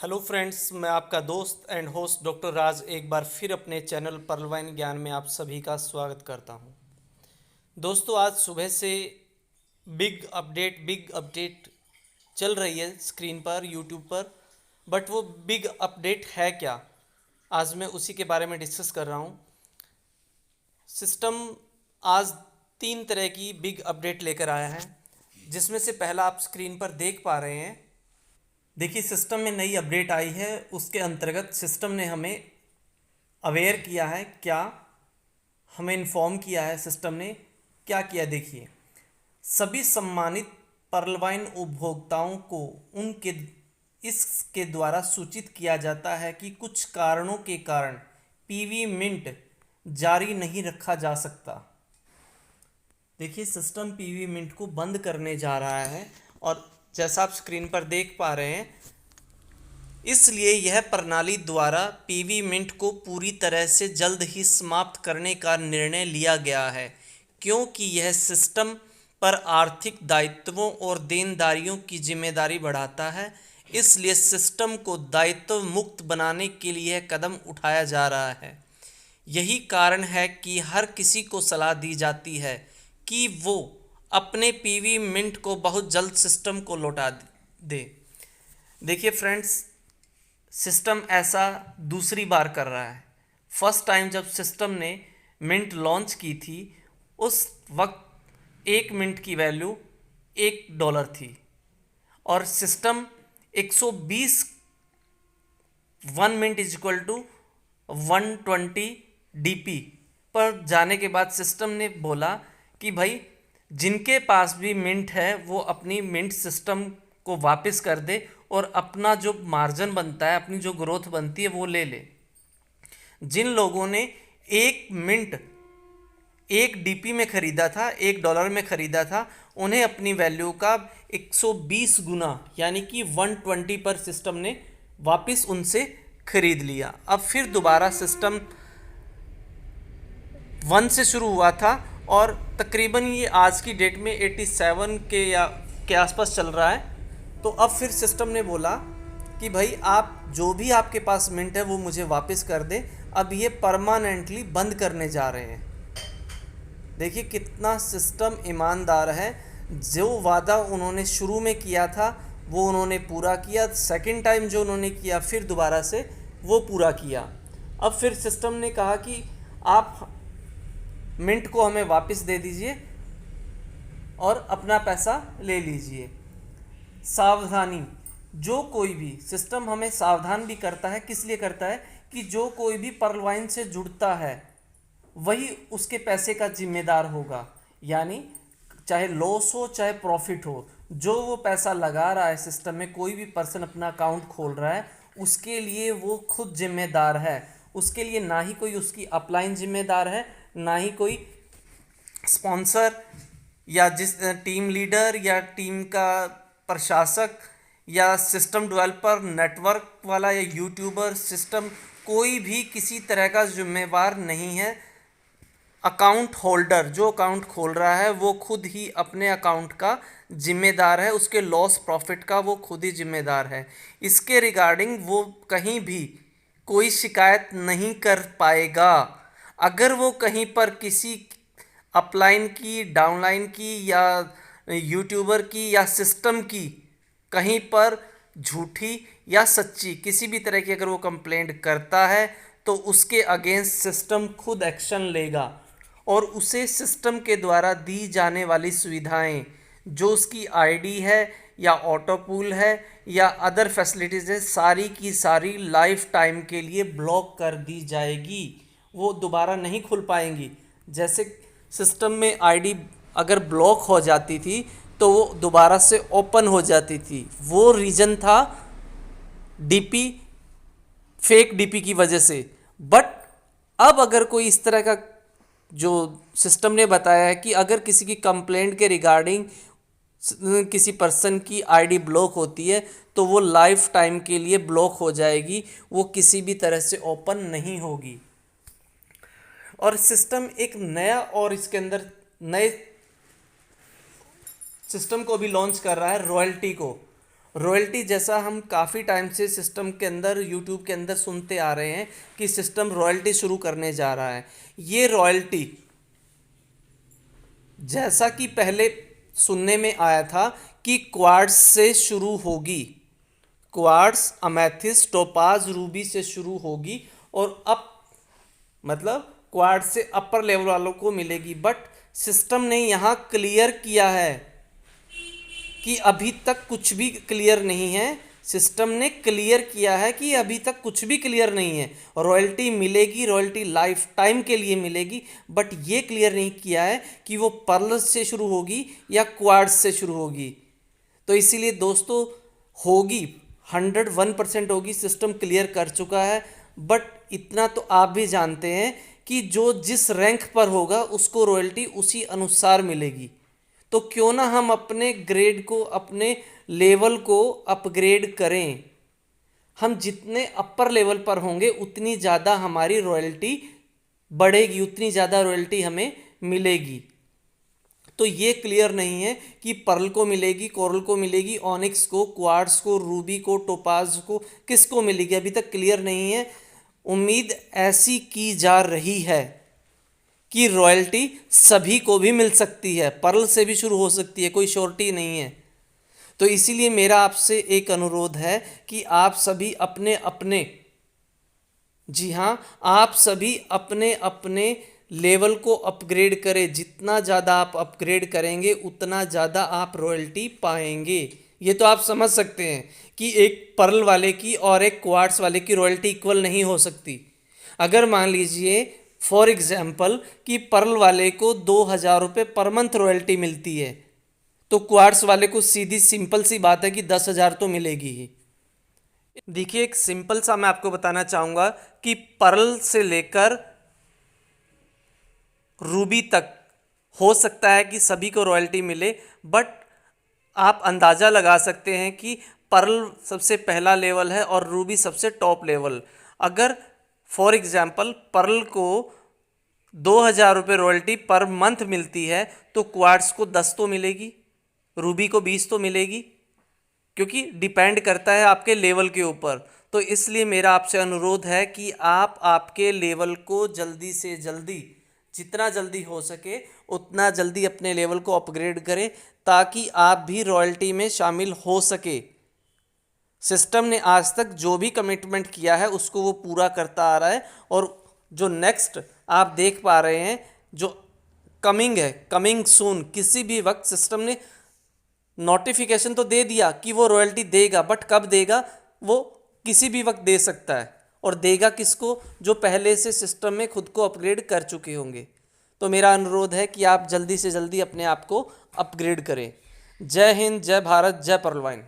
Hello friends, मैं आपका दोस्त एंड होस्ट डॉक्टर राज एक बार फिर अपने चैनल पर्लवाइन ज्ञान में आप सभी का स्वागत करता हूं। दोस्तों, आज सुबह से बिग अपडेट चल रही है स्क्रीन पर यूट्यूब पर। बट वो बिग अपडेट है क्या, आज मैं उसी के बारे में डिस्कस कर रहा हूं। सिस्टम आज 3 तरह की बिग अपडेट लेकर आया है, जिसमें से पहला आप स्क्रीन पर देख पा रहे हैं। देखिए, सिस्टम में नई अपडेट आई है, उसके अंतर्गत सिस्टम ने हमें अवेयर किया है। क्या हमें इन्फॉर्म किया है सिस्टम ने, क्या किया देखिए। सभी सम्मानित पर्लवाइन उपभोक्ताओं को उनके इसके द्वारा सूचित किया जाता है कि कुछ कारणों के कारण पीवी मिंट जारी नहीं रखा जा सकता। देखिए, सिस्टम पीवी मिंट को बंद करने जा रहा है, और जैसा आप स्क्रीन पर देख पा रहे हैं, इसलिए यह प्रणाली द्वारा पीवी मिंट को पूरी तरह से जल्द ही समाप्त करने का निर्णय लिया गया है, क्योंकि यह सिस्टम पर आर्थिक दायित्वों और देनदारियों की जिम्मेदारी बढ़ाता है। इसलिए सिस्टम को दायित्व मुक्त बनाने के लिए यह कदम उठाया जा रहा है। यही कारण है कि हर किसी को सलाह दी जाती है कि वो अपने पीवी मिंट को बहुत जल्द सिस्टम को लौटा दे। देखिए फ्रेंड्स, सिस्टम ऐसा दूसरी बार कर रहा है। फर्स्ट टाइम जब सिस्टम ने मिंट लॉन्च की थी, उस वक्त 1 मिंट की वैल्यू $1 थी, और system 120 1 minute is equal to 120 DP पर जाने के बाद सिस्टम ने बोला कि भाई, जिनके पास भी मिंट है वो अपनी मिंट सिस्टम को वापस कर दे, और अपना जो मार्जिन बनता है, अपनी जो ग्रोथ बनती है वो ले ले। जिन लोगों ने 1 मिंट 1 DP में ख़रीदा था, $1 में ख़रीदा था, उन्हें अपनी वैल्यू का 120 गुना यानी कि 120 पर सिस्टम ने वापस उनसे खरीद लिया। अब फिर दोबारा सिस्टम 1 से शुरू हुआ था, और तकरीबन ये आज की डेट में 87 के आसपास चल रहा है। तो अब फिर सिस्टम ने बोला कि भाई, आप जो भी आपके पास मिंट है वो मुझे वापस कर दे। अब ये परमानेंटली बंद करने जा रहे हैं। देखिए कितना सिस्टम ईमानदार है। जो वादा उन्होंने शुरू में किया था वो उन्होंने पूरा किया, सेकंड टाइम जो उन्होंने किया फिर दोबारा से वो पूरा किया। अब फिर सिस्टम ने कहा कि आप मिंट को हमें वापस दे दीजिए और अपना पैसा ले लीजिए। सावधानी, जो कोई भी, सिस्टम हमें सावधान भी करता है। किस लिए करता है कि जो कोई भी पर्लवाइन से जुड़ता है वही उसके पैसे का जिम्मेदार होगा। यानी चाहे लॉस हो चाहे प्रॉफिट हो, जो वो पैसा लगा रहा है सिस्टम में, कोई भी पर्सन अपना अकाउंट खोल रहा है, उसके लिए वो खुद जिम्मेदार है। उसके लिए ना ही कोई उसकी अपलाइन जिम्मेदार है, ना ही कोई स्पॉन्सर या जिस टीम लीडर या टीम का प्रशासक या सिस्टम डेवलपर, नेटवर्क वाला या यूट्यूबर, सिस्टम कोई भी किसी तरह का जिम्मेवार नहीं है। अकाउंट होल्डर जो अकाउंट खोल रहा है वो खुद ही अपने अकाउंट का जिम्मेदार है, उसके लॉस प्रॉफिट का वो खुद ही जिम्मेदार है। इसके रिगार्डिंग वो कहीं भी कोई शिकायत नहीं कर पाएगा। अगर वो कहीं पर किसी अपलाइन की, डाउनलाइन की या यूट्यूबर की या सिस्टम की कहीं पर झूठी या सच्ची किसी भी तरह की अगर वो कंप्लेंट करता है, तो उसके अगेंस्ट सिस्टम खुद एक्शन लेगा, और उसे सिस्टम के द्वारा दी जाने वाली सुविधाएं, जो उसकी आईडी है या ऑटो पूल है या अदर फैसिलिटीज़ है, सारी की सारी लाइफ टाइम के लिए ब्लॉक कर दी जाएगी। वो दोबारा नहीं खुल पाएंगी। जैसे सिस्टम में आईडी अगर ब्लॉक हो जाती थी तो वो दोबारा से ओपन हो जाती थी। वो रीज़न था डीपी, फेक डीपी की वजह से। बट अब अगर कोई इस तरह का, जो सिस्टम ने बताया है कि अगर किसी की कंप्लेंट के रिगार्डिंग किसी पर्सन की आईडी ब्लॉक होती है तो वो लाइफ टाइम के लिए ब्लॉक हो जाएगी, वो किसी भी तरह से ओपन नहीं होगी। और सिस्टम एक नया, और इसके अंदर नए सिस्टम को भी लॉन्च कर रहा है, रॉयल्टी को। रॉयल्टी जैसा हम काफ़ी टाइम से सिस्टम के अंदर यूट्यूब के अंदर सुनते आ रहे हैं कि सिस्टम रॉयल्टी शुरू करने जा रहा है। ये रॉयल्टी जैसा कि पहले सुनने में आया था कि क्वार्ट्ज से शुरू होगी, क्वार्ट्ज, अमेथिस्ट, टोपाज, रूबी से शुरू होगी और अब मतलब क्वार्ट्ज से अपर लेवल वालों को मिलेगी। बट सिस्टम ने यहाँ क्लियर किया है कि अभी तक कुछ भी क्लियर नहीं है। सिस्टम ने क्लियर किया है कि अभी तक कुछ भी क्लियर नहीं है। रॉयल्टी मिलेगी, रॉयल्टी लाइफ टाइम के लिए मिलेगी, बट ये क्लियर नहीं किया है कि वो पर्ल से शुरू होगी या क्वार्ट्ज से शुरू होगी। तो इसीलिए दोस्तों होगी, 101% होगी, सिस्टम क्लियर कर चुका है। बट इतना तो आप भी जानते हैं कि जो जिस रैंक पर होगा उसको रॉयल्टी उसी अनुसार मिलेगी। तो क्यों ना हम अपने ग्रेड को, अपने लेवल को अपग्रेड करें। हम जितने अपर लेवल पर होंगे उतनी ज़्यादा हमारी रॉयल्टी बढ़ेगी, उतनी ज़्यादा रॉयल्टी हमें मिलेगी। तो ये क्लियर नहीं है कि पर्ल को मिलेगी, कोरल को मिलेगी, ऑनिक्स को, क्वार्ट्ज को, रूबी को, टोपाज को, किसको मिलेगी, अभी तक क्लियर नहीं है। उम्मीद ऐसी की जा रही है कि रॉयल्टी सभी को भी मिल सकती है, पर्ल से भी शुरू हो सकती है, कोई श्योरिटी नहीं है। तो इसीलिए मेरा आपसे एक अनुरोध है कि आप सभी अपने अपने, जी हाँ, आप सभी अपने अपने लेवल को अपग्रेड करें। जितना ज़्यादा आप अपग्रेड करेंगे उतना ज़्यादा आप रॉयल्टी पाएंगे। ये तो आप समझ सकते हैं कि एक पर्ल वाले की और एक क्वार्ट्स वाले की रॉयल्टी इक्वल नहीं हो सकती। अगर मान लीजिए फॉर एग्जाम्पल कि पर्ल वाले को 2,000 रुपये पर मंथ रॉयल्टी मिलती है, तो क्वार्ट्स वाले को सीधी सिंपल सी बात है कि 10,000 तो मिलेगी ही। देखिए, एक सिंपल सा मैं आपको बताना चाहूँगा कि पर्ल से लेकर रूबी तक हो सकता है कि सभी को रॉयल्टी मिले, बट आप अंदाज़ा लगा सकते हैं कि पर्ल सबसे पहला लेवल है और रूबी सबसे टॉप लेवल। अगर फॉर एग्जाम्पल पर्ल को 2,000 रुपये रॉयल्टी पर मंथ मिलती है तो क्वार्ट्स को 10 तो मिलेगी, रूबी को 20 तो मिलेगी, क्योंकि डिपेंड करता है आपके लेवल के ऊपर। तो इसलिए मेरा आपसे अनुरोध है कि आप आपके लेवल को जल्दी से जल्दी, जितना जल्दी हो सके उतना जल्दी अपने लेवल को अपग्रेड करें ताकि आप भी रॉयल्टी में शामिल हो सके। सिस्टम ने आज तक जो भी कमिटमेंट किया है उसको वो पूरा करता आ रहा है, और जो नेक्स्ट आप देख पा रहे हैं जो कमिंग है, कमिंग सून, किसी भी वक्त सिस्टम ने नोटिफिकेशन तो दे दिया कि वो रॉयल्टी देगा, बट कब देगा वो किसी भी वक्त दे सकता है। और देगा किसको? जो पहले से सिस्टम में खुद को अपग्रेड कर चुके होंगे। तो मेरा अनुरोध है कि आप जल्दी से जल्दी अपने आप को अपग्रेड करें। जय हिंद, जय भारत, जय पर्लवाइन।